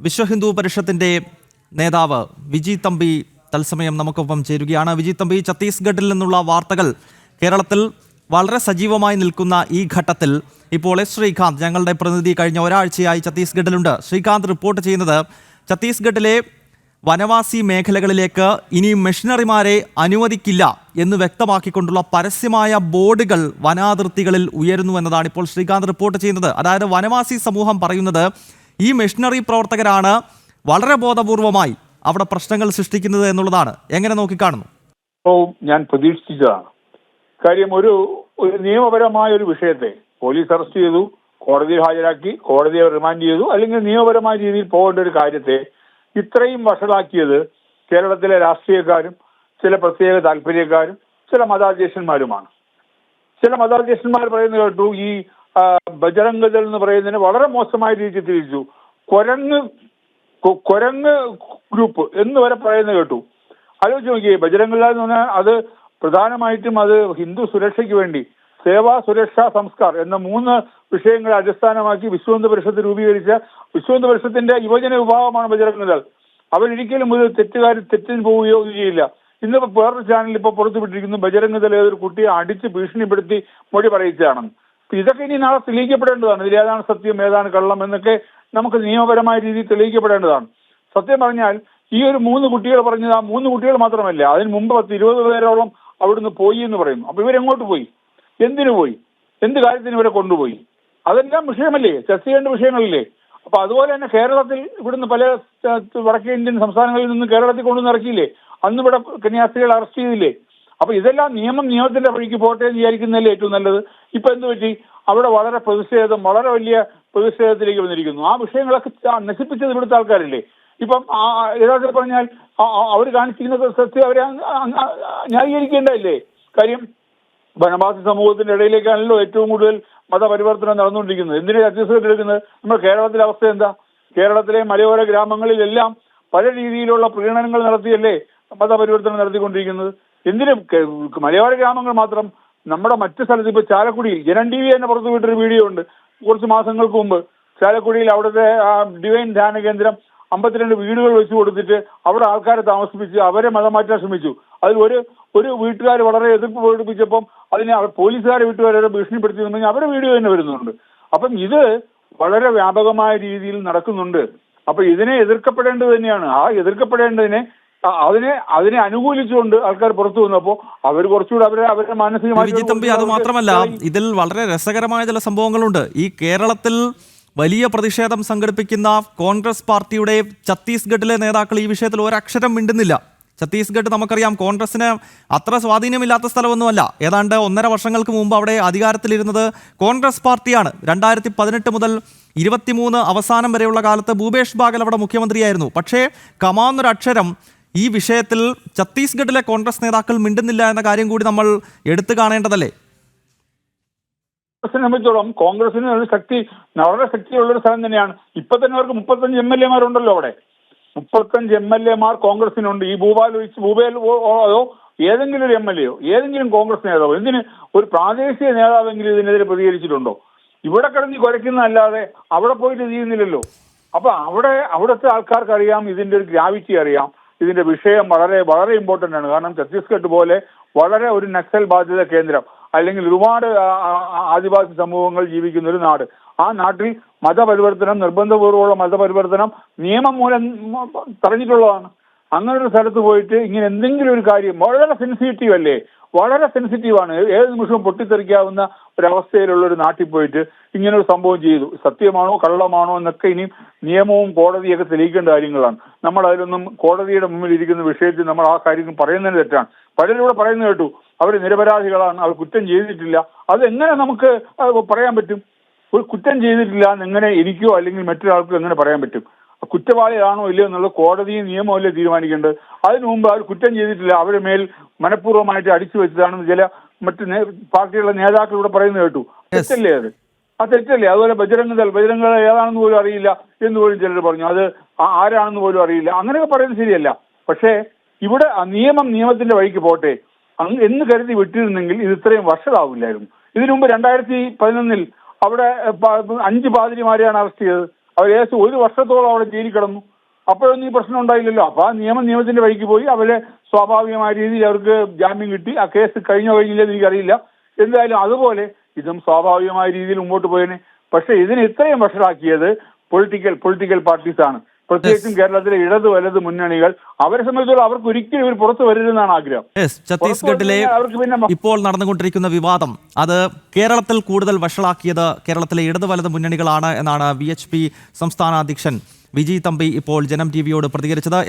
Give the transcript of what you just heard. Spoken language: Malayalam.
വിശ്വ ഹിന്ദു പരിഷത്തിന്റെ നേതാവ് വിജി തമ്പി തത്സമയം നമുക്കൊപ്പം ചേരുകയാണ്. വിജി തമ്പി, ഛത്തീസ്ഗഡിൽ നിന്നുള്ള വാർത്തകൾ കേരളത്തിൽ വളരെ സജീവമായി നിൽക്കുന്ന ഈ ഘട്ടത്തിൽ ഇപ്പോൾ ശ്രീകാന്ത്, ഞങ്ങളുടെ പ്രതിനിധി, കഴിഞ്ഞ ഒരാഴ്ചയായി ഛത്തീസ്ഗഡിലുണ്ട്. ശ്രീകാന്ത് റിപ്പോർട്ട് ചെയ്യുന്നത് ഛത്തീസ്ഗഡിലെ വനവാസി മേഖലകളിലേക്ക് ഇനി മെഷീനറിമാരെ അനുവദിക്കില്ല എന്ന് വ്യക്തമാക്കിക്കൊണ്ടുള്ള പരസ്യമായ ബോർഡുകൾ വനാതിർത്തികളിൽ ഉയരുന്നു എന്നതാണ് ഇപ്പോൾ ശ്രീകാന്ത് റിപ്പോർട്ട് ചെയ്യുന്നത്. അതായത് വനവാസി സമൂഹം പറയുന്നത് ഈ മെഷീനറി പ്രവർത്തകരാണ് വളരെ ബോധപൂർവമായി അവിടെ പ്രശ്നങ്ങൾ സൃഷ്ടിക്കുന്നത് എന്നുള്ളതാണ്. എങ്ങനെ നോക്കിക്കാണുന്നു? ഞാൻ പ്രതീക്ഷിച്ചതാണ്. കാര്യം ഒരു നിയമപരമായ ഒരു വിഷയത്തെ പോലീസ് അറസ്റ്റ് ചെയ്തു, കോടതിയിൽ ഹാജരാക്കി, കോടതിയെ റിമാൻഡ് ചെയ്തു, അല്ലെങ്കിൽ നിയമപരമായ രീതിയിൽ പോകേണ്ട ഒരു കാര്യത്തെ ഇത്രയും വഷളാക്കിയത് കേരളത്തിലെ രാഷ്ട്രീയക്കാരും ചില പ്രത്യേക താല്പര്യക്കാരും ചില മതാധ്യക്ഷന്മാരുമാണ്. ചില മതാധ്യക്ഷന്മാർ പറയുന്നത് കേട്ടു, ഈ ബജറംഗ് ദൾ എന്ന് പറയുന്നതിന് വളരെ മോശമായ രീതിയിൽ തിരിച്ചു. കൊരങ്ങ് ഗ്രൂപ്പ് എന്ന് വരെ പറയുന്നത് കേട്ടു. ആലോചിച്ച് നോക്കിയേ, ബജറംഗ് ദൾ എന്ന് പറഞ്ഞാൽ അത് പ്രധാനമായിട്ടും അത് ഹിന്ദു സുരക്ഷയ്ക്ക് വേണ്ടി സേവാ, സുരക്ഷ, സംസ്കാർ എന്ന 3 വിഷയങ്ങളെ അടിസ്ഥാനമാക്കി വിശ്വ പരിഷത്ത് രൂപീകരിച്ച വിശ്വ പരിഷത്തിന്റെ യുവജന വിഭാഗമാണ് ബജറംഗ് ദൾ. അവരൊരിക്കലും ഒരു തെറ്റിന് പോവുകയോ ചെയ്യില്ല. ഇന്നിപ്പോ വേറൊരു ചാനൽ ഇപ്പൊ പുറത്തുവിട്ടിരിക്കുന്നു, ബജറംഗ് ദൾ ഏതൊരു കുട്ടിയെ അടിച്ച് ഭീഷണിപ്പെടുത്തി മൊഴി പറയിച്ചതാണെന്ന്. ഇതൊക്കെ ഇനി നാളെ തെളിയിക്കപ്പെടേണ്ടതാണ്. ഇതിൽ ഏതാണ് സത്യം, ഏതാണ് കള്ളം എന്നൊക്കെ നമുക്ക് നിയമപരമായ രീതിയിൽ തെളിയിക്കപ്പെടേണ്ടതാണ്. സത്യം പറഞ്ഞാൽ ഈ ഒരു 3 കുട്ടികൾ പറഞ്ഞത് ആ 3 കുട്ടികൾ മാത്രമല്ല, അതിന് മുമ്പ് 10-20 പേരോളം അവിടുന്ന് പോയി എന്ന് പറയുന്നു. അപ്പൊ ഇവരെങ്ങോട്ട് പോയി? എന്തിനു പോയി? എന്ത് കാര്യത്തിന് ഇവരെ കൊണ്ടുപോയി? അതെല്ലാം വിഷയമല്ലേ, ചർച്ച ചെയ്യേണ്ട വിഷയങ്ങളില്ലേ? അപ്പൊ അതുപോലെ തന്നെ കേരളത്തിൽ ഇവിടുന്ന് പല വടക്കേ ഇന്ത്യൻ സംസ്ഥാനങ്ങളിൽ നിന്ന് കേരളത്തിൽ കൊണ്ടുവന്ന് ഇറക്കിയില്ലേ? അന്ന് ഇവിടെ കന്യാസ്ത്രീകളെ അറസ്റ്റ് ചെയ്തില്ലേ? അപ്പൊ ഇതെല്ലാം നിയമത്തിന്റെ വഴിക്ക് പോട്ടെ എന്ന് വിചാരിക്കുന്നതല്ലേ ഏറ്റവും നല്ലത്. ഇപ്പൊ എന്ത് പറ്റി? അവിടെ വളരെ വളരെ വലിയ പ്രതിഷേധത്തിലേക്ക് വന്നിരിക്കുന്നു. ആ വിഷയങ്ങളൊക്കെ നശിപ്പിച്ചത് ഇവിടുത്തെ ആൾക്കാരില്ലേ? ഇപ്പം യഥാർത്ഥത്തിൽ പറഞ്ഞാൽ അവർ കാണിച്ചിരിക്കുന്ന സത്യം അവരെ ന്യായീകരിക്കേണ്ടതല്ലേ? കാര്യം വനവാസി സമൂഹത്തിന്റെ ഇടയിലേക്കാണല്ലോ ഏറ്റവും കൂടുതൽ മതപരിവർത്തനം നടന്നുകൊണ്ടിരിക്കുന്നത്. എന്തിനാ ഛത്തീസ്ഗഡ് എടുക്കുന്നത്? നമ്മുടെ കേരളത്തിലെ അവസ്ഥ എന്താ? കേരളത്തിലെ മലയോര ഗ്രാമങ്ങളിലെല്ലാം പല രീതിയിലുള്ള പ്രീണനങ്ങൾ നടത്തിയല്ലേ മതപരിവർത്തനം നടത്തിക്കൊണ്ടിരിക്കുന്നത്. എന്തിനും മലയോര ഗ്രാമങ്ങൾ മാത്രം, നമ്മുടെ മറ്റു സ്ഥലത്ത് ഇപ്പൊ ചാലക്കുടിയിൽ ജനം TV തന്നെ പുറത്തുവിട്ടൊരു വീഡിയോ ഉണ്ട് കുറച്ച് മാസങ്ങൾക്ക് മുമ്പ്. ചാലക്കുടിയിൽ അവിടുത്തെ ഡിവൈൻ ധ്യാന കേന്ദ്രം 52 വീടുകൾ വെച്ച് കൊടുത്തിട്ട് അവിടെ ആൾക്കാരെ താമസിപ്പിച്ച് അവരെ മതം മാറ്റാൻ ശ്രമിച്ചു. അതിൽ ഒരു വീട്ടുകാർ വളരെ എതിർപ്പ് പ്രകടിപ്പിച്ചപ്പം അതിനെ പോലീസുകാരെ വീട്ടുകാരെ ഭീഷണിപ്പെടുത്തി അവരുടെ വീഡിയോ തന്നെ വരുന്നുണ്ട്. അപ്പം ഇത് വളരെ വ്യാപകമായ രീതിയിൽ നടക്കുന്നുണ്ട്. അപ്പൊ ഇതിനെ എതിർക്കപ്പെടേണ്ടത് തന്നെയാണ്. ആ എതിർക്കപ്പെടേണ്ടതിനെ അതിനെ അനുകൂലിച്ചുകൊണ്ട് ആൾക്കാർ പുറത്തു വന്നപ്പോൾ അവർ കുറച്ചുകൂടെ അവരുടെ മാനസികമായി. അത് മാത്രമല്ല, ഇതിൽ വളരെ രസകരമായ ചില സംഭവങ്ങളുണ്ട്. ഈ കേരളത്തിൽ വലിയ പ്രതിഷേധം സംഘടിപ്പിക്കുന്ന കോൺഗ്രസ് പാർട്ടിയുടെ ഛത്തീസ്ഗഡിലെ നേതാക്കൾ ഈ വിഷയത്തിൽ ഒരക്ഷരം മിണ്ടുന്നില്ല. ഛത്തീസ്ഗഡ് നമുക്കറിയാം കോൺഗ്രസിന് അത്ര സ്വാധീനമില്ലാത്ത സ്ഥലമൊന്നുമല്ല. ഏതാണ്ട് 1.5 വർഷങ്ങൾക്ക് മുമ്പ് അവിടെ അധികാരത്തിലിരുന്നത് കോൺഗ്രസ് പാർട്ടിയാണ്. 2018 മുതൽ 23 അവസാനം വരെയുള്ള കാലത്ത് ഭൂപേഷ് ബാഗൽ അവിടെ മുഖ്യമന്ത്രിയായിരുന്നു. പക്ഷേ കമാന്നൊരക്ഷരം ഈ വിഷയത്തിൽ ഛത്തീസ്ഗഡിലെ കോൺഗ്രസ് നേതാക്കൾ മിണ്ടുന്നില്ല എന്ന കാര്യം കൂടി നമ്മൾ എടുത്തു കാണേണ്ടതല്ലേ? സംബന്ധിച്ചോളം കോൺഗ്രസിന് ഒരു വളരെ ശക്തിയുള്ളൊരു സ്ഥലം തന്നെയാണ്. ഇപ്പൊ തന്നെ അവർക്ക് 35 MLA മാരുണ്ടല്ലോ അവിടെ. 35 MLA മാർ കോൺഗ്രസിനുണ്ട്. ഈ ഭൂപേലോ ഏതെങ്കിലും ഒരു MLA ഏതെങ്കിലും കോൺഗ്രസ് നേതാവോ എന്തിന് ഒരു പ്രാദേശിക നേതാവെങ്കിലും ഇതിനെതിരെ പ്രതികരിച്ചിട്ടുണ്ടോ? ഇവിടെ കിടന്ന് കുരയ്ക്കുന്നതല്ലാതെ അവിടെ പോയിട്ട് ചെയ്യുന്നില്ലല്ലോ. അപ്പൊ അവിടുത്തെ ആൾക്കാർക്ക് അറിയാം, ഇതിന്റെ ഒരു ഗ്രാവിറ്റി അറിയാം, ഇതിന്റെ വിഷയം വളരെ വളരെ ഇമ്പോർട്ടന്റ് ആണ്. കാരണം ഛത്തീസ്ഗഡ് പോലെ വളരെ ഒരു നക്സൽ ബാധിത കേന്ദ്രം, അല്ലെങ്കിൽ ഒരുപാട് ആദിവാസി സമൂഹങ്ങൾ ജീവിക്കുന്ന ഒരു നാട്, ആ നാട്ടിൽ മതപരിവർത്തനം, നിർബന്ധപൂർവ്വമുള്ള മതപരിവർത്തനം നിയമം മൂലം തടഞ്ഞിട്ടുള്ളതാണ്. അങ്ങനെ ഒരു സ്ഥലത്ത് പോയിട്ട് ഇങ്ങനെ എന്തെങ്കിലും ഒരു കാര്യം വളരെ സെൻസിറ്റീവ് അല്ലേ, വളരെ സെൻസിറ്റീവാണ്, ഏത് നിമിഷവും പൊട്ടിത്തെറിക്കാവുന്ന ഒരവസ്ഥയിലുള്ള ഒരു നാട്ടിൽ പോയിട്ട് ഇങ്ങനെ ഒരു സംഭവം ചെയ്തു. സത്യമാണോ കള്ളമാണോ എന്നൊക്കെ ഇനിയും നിയമവും കോടതിയൊക്കെ തെളിയിക്കേണ്ട കാര്യങ്ങളാണ്. നമ്മൾ അതിലൊന്നും കോടതിയുടെ മുമ്പിൽ ഇരിക്കുന്ന വിഷയത്തിൽ നമ്മൾ ആ കാര്യങ്ങൾ പറയുന്നതിന് തെറ്റാണ്. പലരിലൂടെ പറയുന്നത് കേട്ടു അവർ നിരപരാധികളാണ്, അവർ കുറ്റം ചെയ്തിട്ടില്ല. അതെങ്ങനെ നമുക്ക് പറയാൻ പറ്റും? ഒരു കുറ്റം ചെയ്തിട്ടില്ല എന്നെങ്ങനെ എനിക്കോ അല്ലെങ്കിൽ മറ്റൊരാൾക്കോ എങ്ങനെ പറയാൻ പറ്റും? കുറ്റവാളിയാണോ ഇല്ലയോ എന്നുള്ളത് കോടതിയും നിയമമല്ലേ തീരുമാനിക്കേണ്ടത്. അതിനു മുമ്പ് അവർ കുറ്റം ചെയ്തിട്ടില്ല, അവരുടെ മേൽ മനഃപൂർവ്വമായിട്ട് അടിച്ചു വെച്ചതാണെന്ന് ചില മറ്റ് പാർട്ടികളുടെ നേതാക്കളിലൂടെ പറയുന്നത് കേട്ടു. തെറ്റല്ലേ അത്? തെറ്റല്ലേ? അതുപോലെ ബജറംഗ് ദൾ ഏതാണെന്ന് പോലും അറിയില്ല എന്ന് പോലും ചിലർ പറഞ്ഞു. അത് ആരാണെന്ന് പോലും അറിയില്ല. അങ്ങനെയൊക്കെ പറയുന്നത് ശരിയല്ല. പക്ഷേ ഇവിടെ നിയമത്തിന്റെ വഴിക്ക് പോട്ടെ എന്ന് കരുതി വിട്ടിരുന്നെങ്കിൽ ഇത് ഇത്രയും വഷളാവില്ലായിരുന്നു. ഇതിനു മുമ്പ് 2011 അവിടെ 5 പാതിരിമാരെയാണ് അറസ്റ്റ് ചെയ്തത്. അവർ ഏകദേശം 1 വർഷത്തോളം അവിടെ ജയിലിൽ കിടന്നു. അപ്പോഴൊന്നും ഈ പ്രശ്നം ഉണ്ടായില്ലല്ലോ. അപ്പൊ ആ നിയമത്തിന്റെ വഴിക്ക് പോയി അവരെ സ്വാഭാവികമായ രീതിയിൽ അവർക്ക് ജാമ്യം കിട്ടി. ആ കേസ് കഴിഞ്ഞില്ലെന്ന് എനിക്കറിയില്ല. എന്തായാലും അതുപോലെ ഇതും സ്വാഭാവികമായ രീതിയിൽ മുമ്പോട്ട് പോയേനെ. പക്ഷെ ഇതിന് ഇത്രയും വഷളാക്കിയത് പൊളിറ്റിക്കൽ പാർട്ടീസാണ്. പ്രത്യേകിച്ചും കേരളത്തിലെ ഇടത് വലത് മുന്നണികൾ. അവരെ സംബന്ധിച്ചോളം അവർക്ക് ഒരിക്കലും ഇവർ പുറത്തു വരരുതെന്നാണ് ആഗ്രഹം. ഛത്തീസ്ഗഡിലെ ഇപ്പോൾ നടന്നുകൊണ്ടിരിക്കുന്ന വിവാദം അത് കേരളത്തിൽ കൂടുതൽ വഷളാക്കിയത് കേരളത്തിലെ ഇടത് വലത് മുന്നണികളാണ് എന്നാണ് VHP സംസ്ഥാന അധ്യക്ഷൻ വിജി തമ്പി ഇപ്പോൾ ജനം ടിവിയോട് പ്രതികരിച്ചത്.